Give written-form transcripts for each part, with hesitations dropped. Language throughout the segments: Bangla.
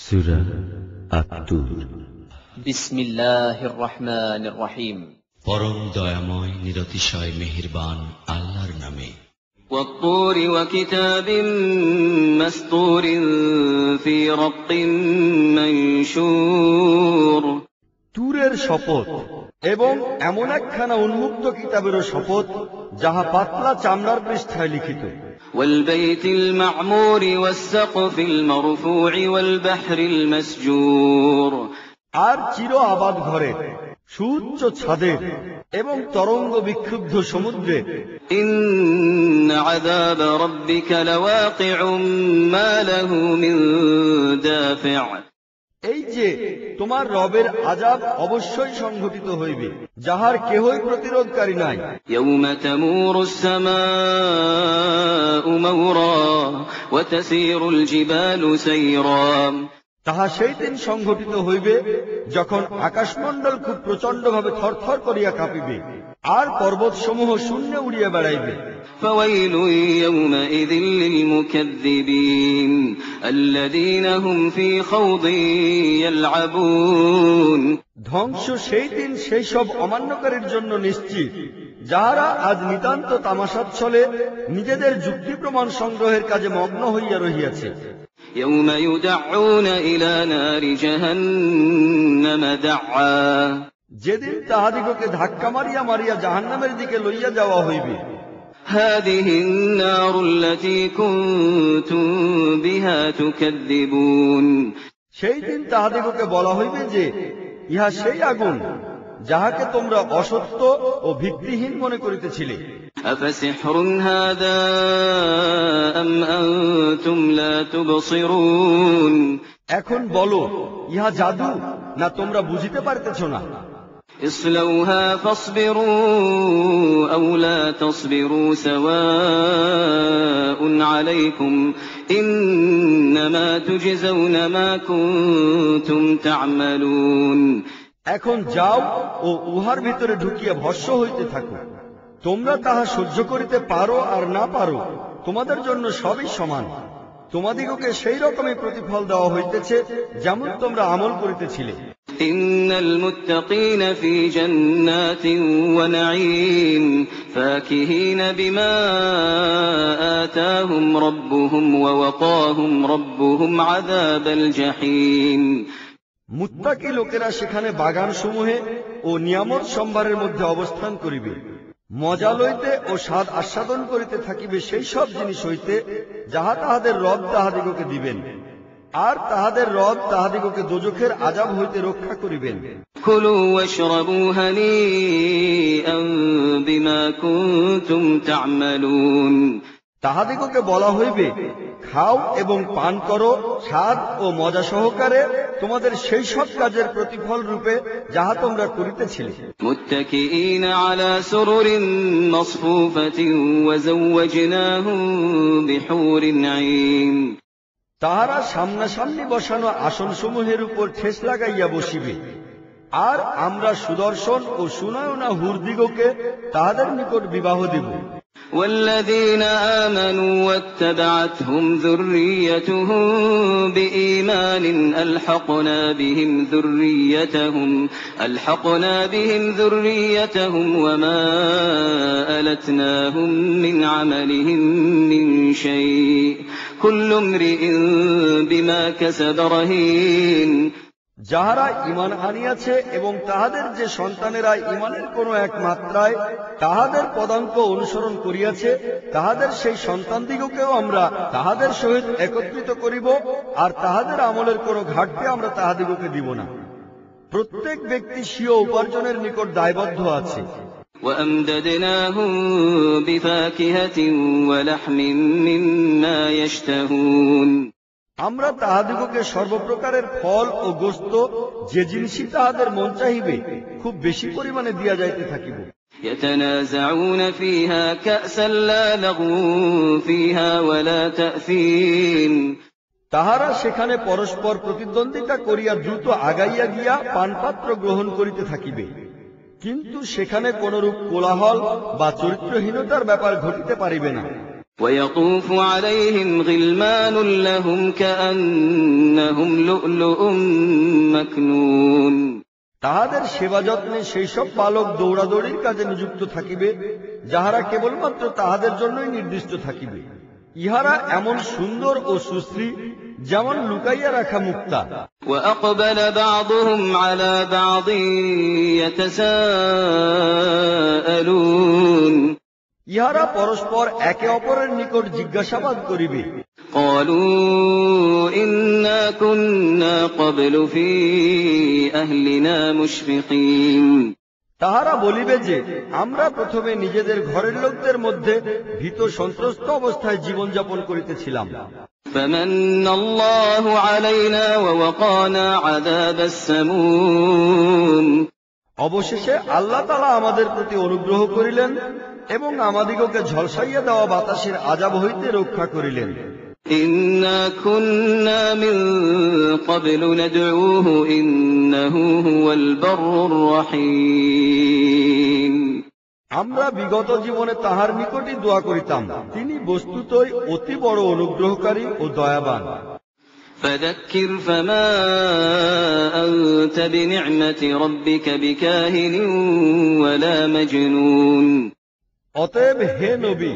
সূরা আত-তুর। বিসমিল্লাহির রহমানির রহিম। পরম দয়াময় নিরতিশয় মেহেরবান আল্লাহর নামে। ওয়াত-তুর ওয়া কিতাবিম মাসতুরিন ফি রাক্কিম মানশুর। তুরের শপথ এবং এমন একখানা উন্মুক্ত কিতাবেরও শপথ যাহা পাতলা চামড়ার পৃষ্ঠায় লিখিত। والبيت المعمور والسقف المرفوع والبحر المسجور। আর চির আবাদ ঘরের, সুউচ্চ ছাদের এবং তরঙ্গ বিক্ষুব্ধ সমুদ্রে। إن عذاب ربك لواقع ما له من دافع। এই যে তোমার রবের আযাব অবশ্যই সংঘটিত হইবে, যাহার কেহই প্রতিরোধকারী নাই। يوم تمور السماء مورا وتسير الجبال سيرا। তাহা সেই দিন সংঘটিত হইবে যখন আকাশমণ্ডল খুব প্রচণ্ডভাবে থরথর করিয়া কাঁপিবে, আর পর্বতসমূহ শূন্যে উড়িয়া বেড়াইবে। فويل يومئذ للمكذبين الذين هم في خوض يلعبون। ধ্বংস সেই দিন সেই সব অমান্যকারীর জন্য নিশ্চিত, যাহারা আজ নিতান্ত তামাশাচ্ছলে নিজেদের যুক্তি প্রমাণ সংগ্রহের কাজে মগ্ন হইয়া রহিয়াছে। يوم يدعون إلى نار جهنم دعا। যেদিন তাহাদিগকে ধাক্কা মারিয়া মারিয়া জাহান্নামের দিকে লইয়া যাওয়া হইবে। هذه النار التي كنتم بها تكذبون। সেই দিন তাহাদিগকে বলা হইবে যে ইহা সেই আগুন যাহাকে তোমরা অসত্য ও ভিত্তিহীন মনে করিতেছিলে। أفسحر هذا أم أنتم لا تبصرون। এখন বলো, ইহা জাদু না তোমরা বুঝিতে পারিতেছ না? اصلوها فاصبروا أو لا تصبروا سواء عليكم إنما تجزون ما كنتم تعملون। এখন যাও ও উহার ভিতরে ঢুকিয়া ভস্ম হইতে থাকো। তোমরা তাহা সহ্য করিতে পারো আর না পারো, তোমাদের জন্য সবই সমান। তোমাদিগকে সেই রকমই প্রতিফল দেওয়া হইতেছে যেমন তোমরা আমল করিতেছিলে। إن المتقين في جنات ونعيم فاكهين بما آتاهم ربهم ووقاهم ربهم عذاب الجحيم। মুত্তাকি লোকেরা সেখানে বাগানসমূহে ও নিয়ামত সম্ভারের মধ্যে অবস্থান করিবে, মজা লইতে ও স্বাদ আস্বাদন করিতে থাকিবে সেই সব জিনিস হইতে যাহা তাহাদের রব তাহাদিগকে দিবেন, আর তাহাদের রব তাহাদিগকে দোজখের আযাব হইতে রক্ষা করিবেন। كلوا واشربوا هنيئا بما كنتم تعملون। তাহাদিগকে বলা হইবে, খাও এবং পান করো স্বাদ ও মজা সহকারে তোমাদের সেই সব কাজের প্রতিফল রূপে যাহা তোমরা করিতেছিলে। متكئين على سرر مصفوفة وزوجناهم بحور عين। তাহারা সামনাসামনি বসানো আসনসমূহের উপর ঠেস লাগাইয়া বসিবে, আর আমরা সুদর্শন ও সুনয়না হুরদিগকে তাহাদের নিকট বিবাহ দিব। والذين آمنوا واتبعتهم ذريتهم بإيمان ألحقنا بهم ذريتهم وما ألتناهم من عملهم من شيء كل امرئ بما كسب رهين। যাহারা ঈমান আনিয়াছে এবং তাহাদের যে সন্তানেরা ঈমানের কোন এক মাত্রায় তাহাদের পদাঙ্ক অনুসরণ করিয়াছে, তাহাদের সেই সন্তানদিগকেও আমরা তাহাদের সহিত একত্রিত করিব, আর তাহাদের আমলের কোন ঘাটতি আমরা তাহাদিগকে দিব না। প্রত্যেক ব্যক্তি স্বীয় উপার্জনের নিকট দায়বদ্ধ আছে। وأمددناهم بفاكهة ولحم مما يشتهون। আমরা তাহাদিগকে সর্বপ্রকারের ফল ও গোস্ত যে জিনিসই তাহাদের মন চাহিবে খুব বেশি পরিমাণে দিয়া যাইতে থাকিব। يتنازعون فيها كأسا لا لغو فيها ولا تأثيم। তাহারা সেখানে পরস্পর প্রতিদ্বন্দ্বিতা করিয়া দ্রুত আগাইয়া গিয়া পানপাত্র গ্রহণ করিতে থাকিবে, কিন্তু সেখানে কোনরূপ কোলাহল বা চরিত্রহীনতার ব্যাপার ঘটিতে পারিবে না। ويطوف عليهم غلمان لهم كأنهم لؤلؤ مكنون তাহাদের সেবা যত্নে সেই সব বালক দৌড়াদৌড়ির কাজে নিযুক্ত থাকিবে, যাহারা কেবলমাত্র তাহাদের জন্যই নির্দিষ্ট থাকিবে। ইহারা এমন সুন্দর ও সুশ্রী, যেমন লুকাইয়া রাখা মুক্তা। وأقبل بعضهم على بعض يتساءلون ইহারা পরস্পর একে অপরের নিকট জিজ্ঞাসাবাদ করিবে। قالوا إنا كنا قبل في أهلنا مشفقين তাহারা বলিবে যে, আমরা প্রথমে নিজেদের ঘরের লোকদের মধ্যে ভীত সন্ত্রস্ত অবস্থায় জীবনযাপন করিতেছিলাম। فمن الله علينا ووقانا عذاب السموم অবশেষে আল্লাহ তাআলা আমাদের প্রতি অনুগ্রহ করিলেন এবং আমাদিগকে ঝলসাইয়া দেওয়া বাতাসের আযাব হইতে রক্ষা করিলেন। إنا كنا من قبل ندعوه إنه هو البر الرحيم আমরা বিগত জীবনে তাহার নিকটই দোয়া করিতাম, তিনি বস্তুতই অতি বড় অনুগ্রহকারী ও দয়াবান। فذكر فما أنت بنعمة ربك بكاهن ولا مجنون অতএব হে নবী,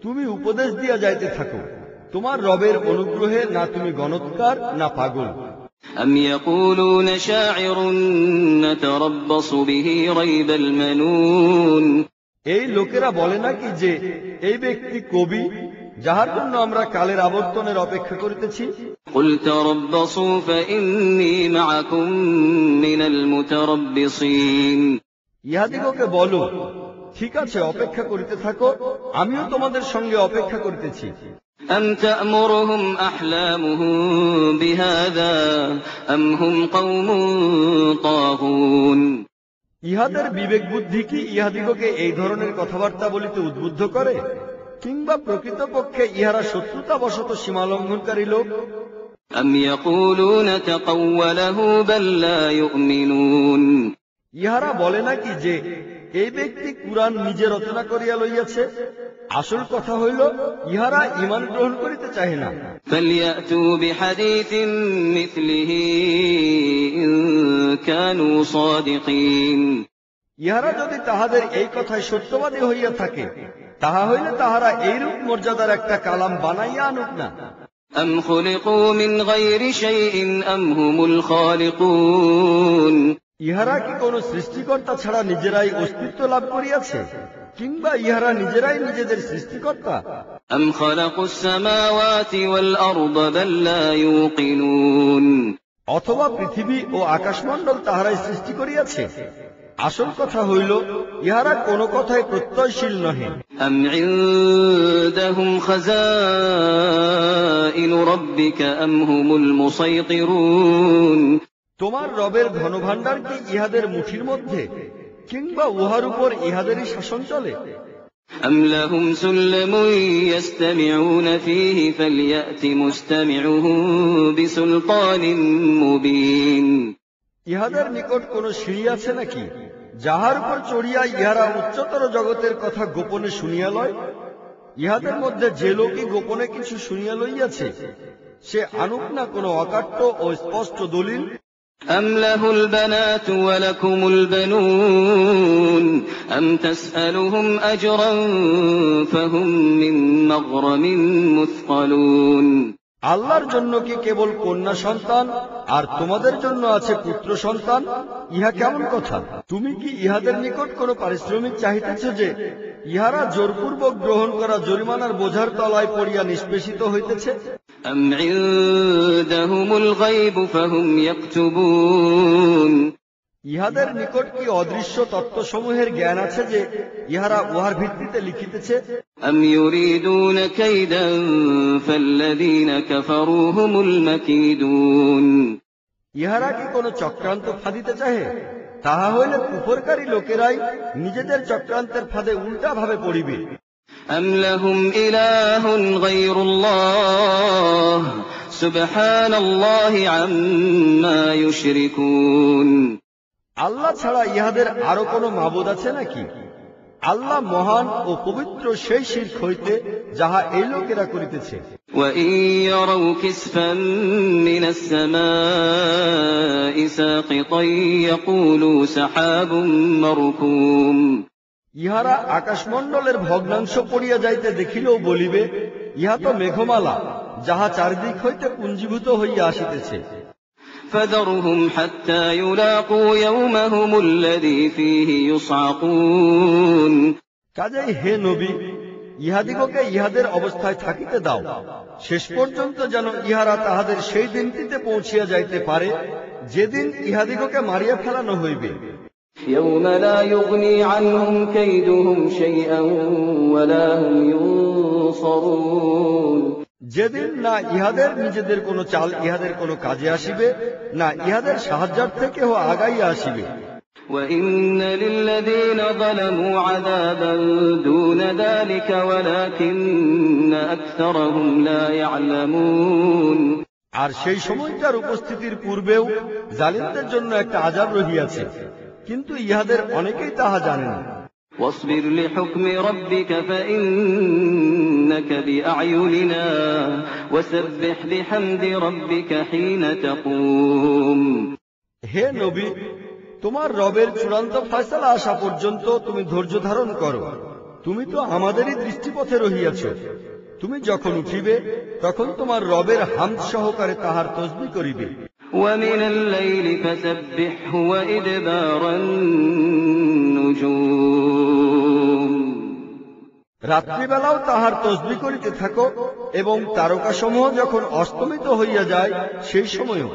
তুমি উপদেশ দিয়া যাইতে থাকো, তোমার রবের অনুগ্রহে না তুমি গণৎকার না পাগল। أم يقولون شاعر نتربص به ريب المنون এই লোকেরা বলে নাকি যে এই ব্যক্তি কবি, যাহার জন্য আমরা কালের আবর্তনের অপেক্ষা করিতেছি। قل تربصوا فإني معكم من المتربصين ইহাদিগকে বলো, ঠিক আছে, অপেক্ষা করিতে থাকো, আমিও তোমাদের সঙ্গে অপেক্ষা করিতেছি। أم تأمرهم أحلامهم بهذا أم هم قوم طاغون ইহাদের বিবেক বুদ্ধি কি ইহাদিগকে এই ধরনের কথাবার্তা বলিতে উদ্বুদ্ধ করে, কিংবা প্রকৃতপক্ষে ইহারা শত্রুতাবশত সীমালঙ্ঘনকারী লোক? أم يقولون تقوله بل لا يؤمنون ইহারা বলে নাকি যে এই ব্যক্তি কুরআন নিজে রচনা করিয়া লইয়াছে? আসল কথা হইল, ইহারা ঈমান গ্রহণ করিতে চাহে না। فليأتوا بحديث مثله إن كانوا صادقين ইহারা যদি তাহাদের এই কথায় সত্যবাদী হইয়া থাকে, তাহা হইলে তাহারা এইরূপ মর্যাদার একটা কালাম বানাইয়া আনুক না। أم خلقوا من غير شيء أم هم الخالقون ইহারা কি কোন সৃষ্টিকর্তা ছাড়া নিজেরাই অস্তিত্ব লাভ করিয়াছে, কিংবা ইহারা নিজেরাই নিজেদের সৃষ্টিকর্তা? أم خلقوا السماوات والأرض بل لا يوقنون অথবা পৃথিবী ও আকাশমণ্ডল তাহারাই সৃষ্টি করিয়াছে? আসল কথা হইল, ইহারা কোন কথায় প্রত্যয়শীল নহে। أم عندهم خزائن ربك أم هم المسيطرون তোমার রবের ধনভাণ্ডার কি ইহাদের মুঠির মধ্যে, কিংবা উহার উপর ইহাদেরই শাসন চলে? أم لهم سلم يستمعون فيه فليأت مستمعهم بسلطان مبين ইহাদের নিকট কোন সিঁড়ি আছে নাকি, যাহার উপর চড়িয়া ইহারা উচ্চতর জগতের কথা গোপনে শুনিয়া লয়? ইহাদের মধ্যে যে লোকই গোপনে কিছু শুনিয়া লইয়াছে, সে আনুক না কোন অকাট্য ও স্পষ্ট দলিল। أم له البنات ولكم البنون أم تسألهم أجرا فهم من مغرم مثقلون আল্লাহর জন্য কি কেবল কন্যা সন্তান, আর তোমাদের জন্য আছে পুত্র সন্তান? ইহা কেমন কথা? তুমি কি ইহাদের নিকট কোন পারিশ্রমিক চাহিতেছ যে ইহারা জোরপূর্বক গ্রহণ করা জরিমানার বোঝার তলায় পড়িয়া নিষ্পেষিত হইতেছে? أم عندهم الغيب فهم يكتبون ইহাদের নিকট কি অদৃশ্য তত্ত্বসমূহের জ্ঞান আছে যে ইহারা উহার ভিত্তিতে লিখিতেছে? أم يريدون كيدا فالذين كفروا هم المكيدون ইহারা কি কোন চক্রান্ত ফাঁদিতে চাহে? তাহা হইলে কুফরকারী লোকেরাই নিজেদের চক্রান্তের ফাঁদে উল্টা ভাবে পড়িবে। أم لهم إله غير الله سبحان الله عما يشركون আল্লাহ ছাড়া ইহাদের আরো কোন মাবুদ আছে নাকি? আল্লাহ মহান ও পবিত্র সেই শিরক হইতে যাহা এই লোকেরা করিতেছে। وَإِن يَرَوْا كِسْفًا مِّنَ السَّمَاءِ سَاقِطًا يَقُولُوا سَحَابٌ مَّرْكُومٌ। ইহারা আকাশমণ্ডলের ভগ্নাংশ পড়িয়া যাইতে দেখিলেও বলিবে, ইহা তো মেঘমালা, যাহা চারিদিক হইতে পুঞ্জীভূত হইয়া আসিতেছে। فَذَرْهُمْ حَتَّى يُلَاقُوا يَوْمَهُمُ الَّذِي فِيهِ يُصْعَقُونَ। কাজেই হে নবী, ইহাদিগকে ইহাদের অবস্থায় থাকিতে দাও, শেষ পর্যন্ত যেন ইহারা তাহাদের সেই দিনটিতে পৌঁছিয়া যাইতে পারে যেদিন ইহাদিগকে মারিয়া ফেলানো হইবে। يَوْمَ لَا يُغْنِي عَنْهُمْ كَيْدُهُمْ شَيْئًا وَلَا هُمْ يُنصَرُونَ। যেদিন না ইহাদের নিজেদের কোনো চাল ইহাদের কোনো কাজে আসিবে, না ইহাদের সাহায্যার্থে কেহ আগাইয়া আসিবে। وَإِنَّ لِلَّذِينَ ظَلَمُوا عَذَابًا دُونَ ذَلِكَ وَلَكِنَّ أَكْثَرَهُمْ لَا يَعْلَمُونَ। আর সেই সময়টার উপস্থিতির পূর্বেও জালিমদের জন্য একটা আযাব রহিয়াছে, কিন্তু ইহাদের অনেকেই তাহা জানে না। وَاصْبِرْ لِحُكْمِ رَبِّكَ فَإِنَّكَ بِأَعْيُنِنَا وَسَبِّحْ بِحَمْدِ رَبِّكَ حِينَ تَقُومُ। হে নবী, তোমার রবের চূড়ান্ত ফয়সালা আসা পর্যন্ত তুমি ধৈর্য ধারণ করো। তুমি তো আমাদেরই দৃষ্টিপথে রহিয়াছ। তুমি যখন উঠিবে তখন তোমার রবের হামদ সহকারে তাহার তসবিহ করিবে। وَمِنَ اللَّيْلِ فَسَبِّحْهُ وَإِدْبَارَ النُّجُومِ। রাত্রিবেলাও তাহার তসবিহ করিতে থাকো এবং তারকাসমূহ যখন অস্তমিত হইয়া যায় সেই সময়ও।